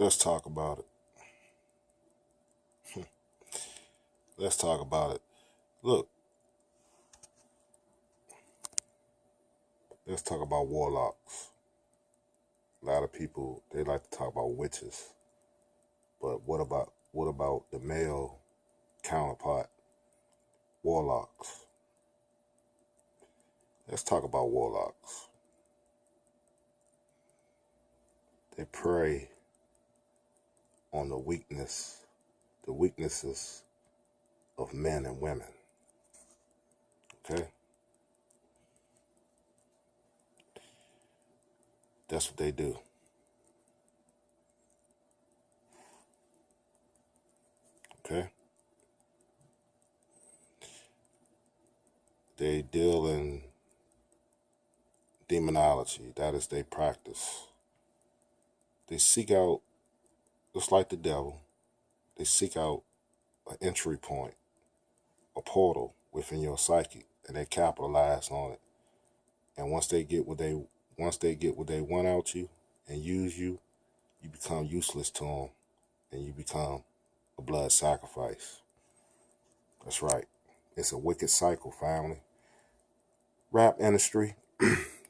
Let's talk about it. Let's talk about it. Look, let's talk about warlocks. A lot of people they like to talk about witches, but what about the male counterpart, warlocks? Let's talk about warlocks. They prey on the weaknesses of men and women. Okay, that's what they do. Okay, they deal in demonology. That is their practice. They seek out, just like the devil, they seek out an entry point, a portal within your psyche, and they capitalize on it. And once they get what they want out you and use you, you become useless to them, and you become a blood sacrifice. That's right. It's a wicked cycle, family. Rap industry,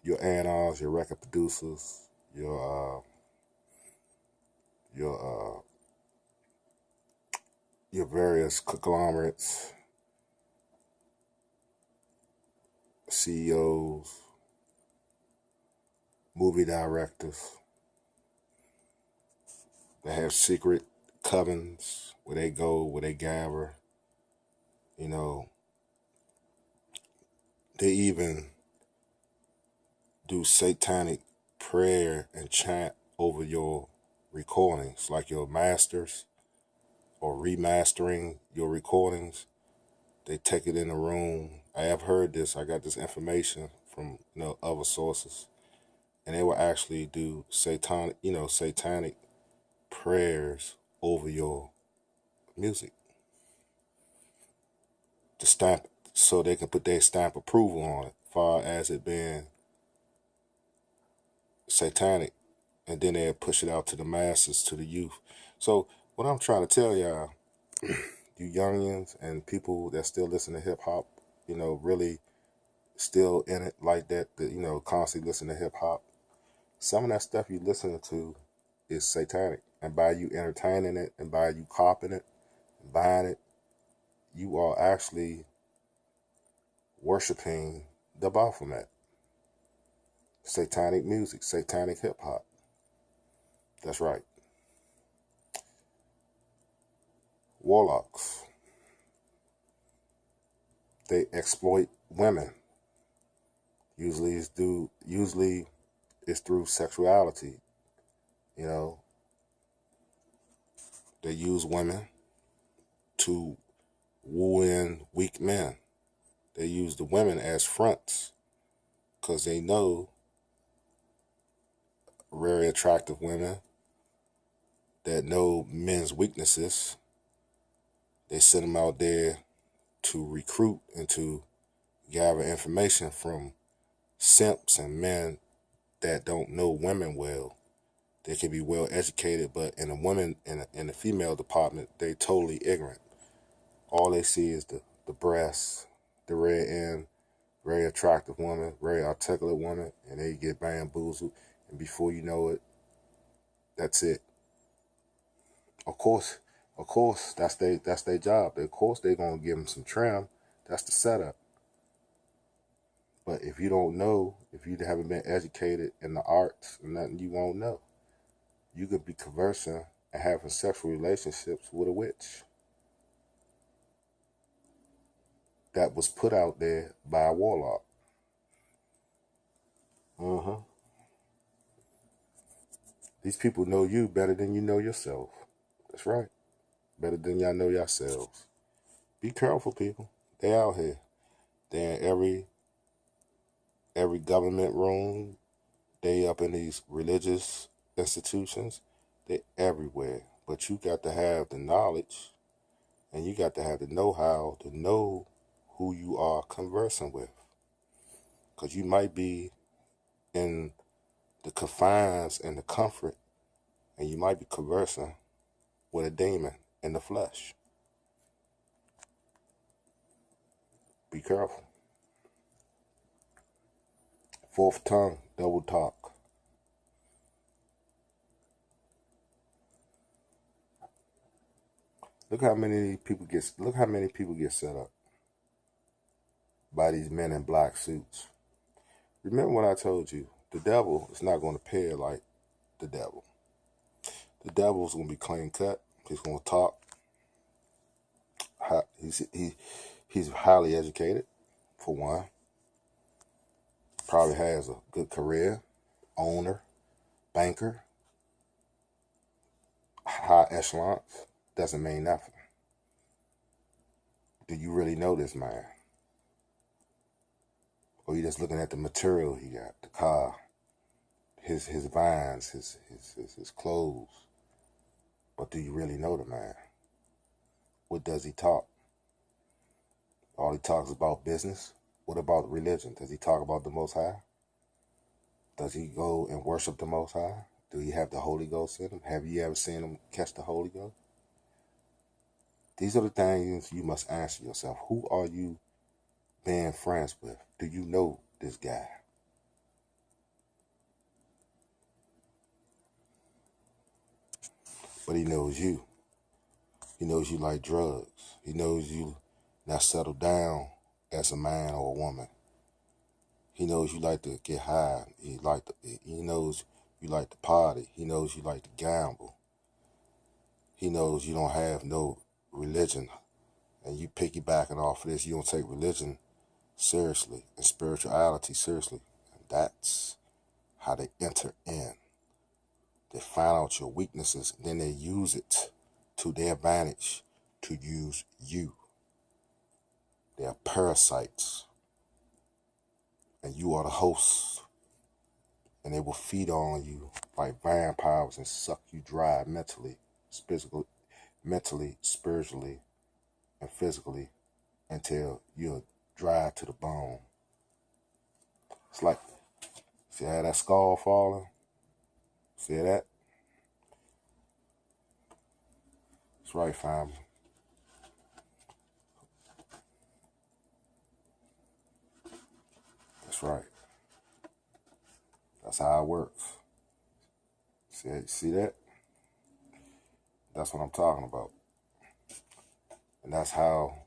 your A&Rs, your record producers, your your various conglomerates, CEOs, movie directors. They have secret covens where they go, where they gather. You know, they even do satanic prayer and chant over your recordings, like your masters or remastering your recordings. They take it in the room. I have heard this. I got this information from other sources, and they will actually do satanic prayers over your music to stamp, so they can put their stamp approval on it, far as it being satanic, and then they push it out to the masses, to the youth. So what I'm trying to tell y'all, you youngins and people that still listen to hip hop, really still in it like that constantly listen to hip hop. Some of that stuff you listening to is satanic, and by you entertaining it and by you copying it, buying it, you are actually worshiping the Baphomet, satanic music, satanic hip hop. That's right. Warlocks. They exploit women. Usually it's through sexuality. You know, they use women to woo in weak men. They use the women as fronts because they know very attractive women that know men's weaknesses. They send them out there to recruit and to gather information from simps and men that don't know women well. They can be well educated, but in a woman in the female department, they totally ignorant. All they see is the breasts, the red end, very attractive woman, very articulate woman, and they get bamboozled. And before you know it, that's it. Of course, that's their job. Of course, they're gonna give them some trim. That's the setup. But if you don't know, if you haven't been educated in the arts, nothing, you won't know. You could be conversing and having sexual relationships with a witch that was put out there by a warlock. Uh-huh. These people know you better than you know yourself. That's right. Better than y'all know yourselves. Be careful, people. They out here. They're in every government room. They up in these religious institutions. They everywhere. But you got to have the knowledge, and you got to have the know-how to know who you are conversing with. Because you might be in the confines and the comfort and you might be conversing with a demon in the flesh. Be careful. Fourth tongue, double talk. Look how many people get set up by these men in black suits. Remember what I told you, the devil is not going to pair like the devil. The devil's going to be clean cut. He's going to talk. He's highly educated, for one. Probably has a good career, owner, banker, high echelons. Doesn't mean nothing. Do you really know this man? Or you just looking at the material he got, the car, his vines, his clothes. But do you really know the man? What does he talk? All he talks about business. What about religion? Does he talk about the Most High? Does he go and worship the Most High? Do he have the Holy Ghost in him? Have you ever seen him catch the Holy Ghost? These are the things you must answer yourself. Who are you being friends with? Do you know this guy? But he knows you. He knows you like drugs. He knows you not settled down as a man or a woman. He knows you like to get high. He knows you like to party. He knows you like to gamble. He knows you don't have no religion. And you piggybacking off of this. You don't take religion seriously and spirituality seriously. And that's how they enter in. They find out your weaknesses, and then they use it to their advantage to use you. They are parasites. And you are the host. And they will feed on you like vampires and suck you dry mentally, spiritually, and physically until you're dry to the bone. It's like, see how that skull falling? See that? That's right, family. That's right. That's how it works. See that? That's what I'm talking about. And that's how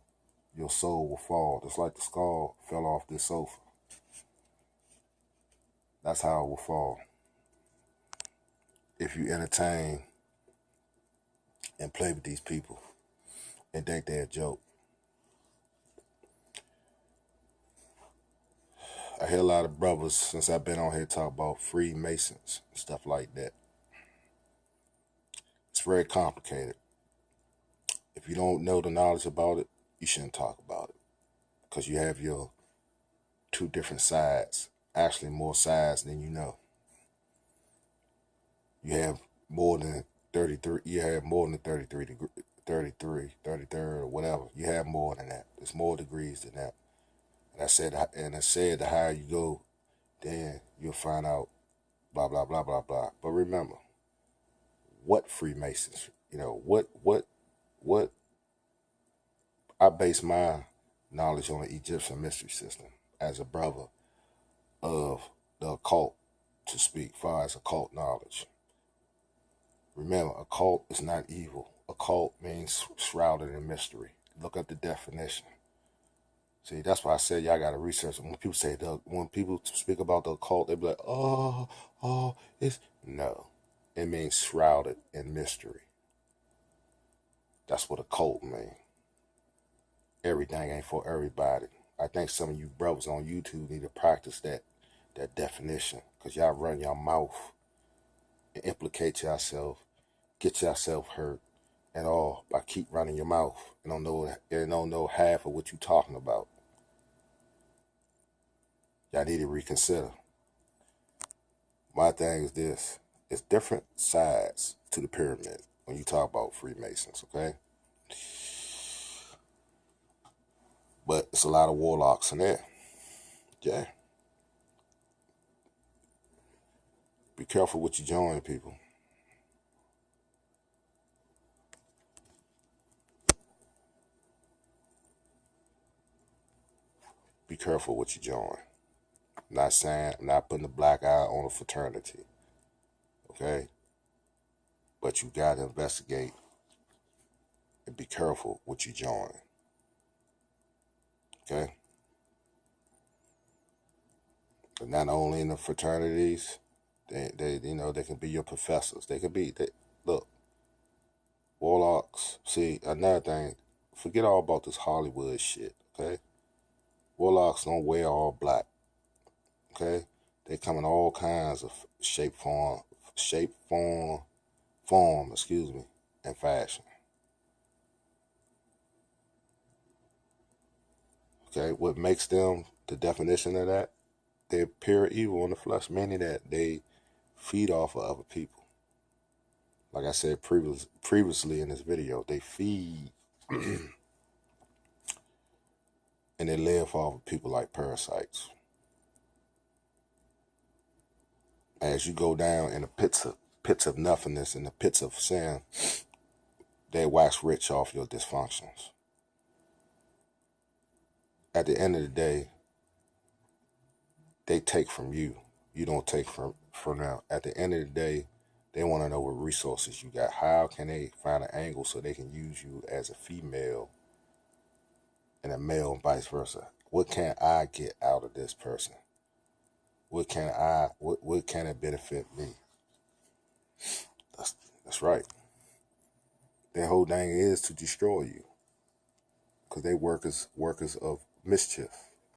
your soul will fall. Just like the skull fell off this sofa. That's how it will fall. If you entertain and play with these people and think they're a joke. I hear a lot of brothers, since I've been on here, talk about Freemasons and stuff like that. It's very complicated. If you don't know the knowledge about it, you shouldn't talk about it. Because you have your two different sides. Actually, more sides than you know. You have more than 33. You have more than 33, or whatever. You have more than that. There's more degrees than that. And I said the higher you go, then you'll find out blah, blah, blah, blah, blah. But remember, what Freemasons, what I base my knowledge on the Egyptian mystery system as a brother of the occult to speak, far as occult knowledge. Remember, occult is not evil. Occult means shrouded in mystery. Look up the definition. See, that's why I said y'all got to research it. When people speak about the occult, they be like, it's... No. It means shrouded in mystery. That's what occult means. Everything ain't for everybody. I think some of you brothers on YouTube need to practice that definition. Because y'all run your mouth and implicate yourself, get yourself hurt, and all by keep running your mouth and don't know half of what you're talking about. Y'all need to reconsider. My thing is this. It's different sides to the pyramid when you talk about Freemasons, okay? But it's a lot of warlocks in there. Yeah. Be careful what you join, people. careful what you join. Not saying, I'm not putting a black eye on a fraternity, okay? But you got to investigate and be careful what you join, okay? But not only in the fraternities, they they can be your professors. Look, Warlocks. See, another thing, forget all about this Hollywood shit, okay? Warlocks don't wear all black, okay? They come in all kinds of form, and fashion. Okay, what makes them the definition of that? They're pure evil in the flesh, meaning that they feed off of other people. Like I said previously in this video, they feed and they live off of people like parasites. As you go down in the pits of nothingness, in the pits of sin, they wax rich off your dysfunctions. At the end of the day, they take from you. You don't take from them. At the end of the day, they want to know what resources you got. How can they find an angle so they can use you as a female and a male and vice versa? What can I get out of this person? What can it benefit me? That's right. Their whole thing is to destroy you. Because they workers of mischief.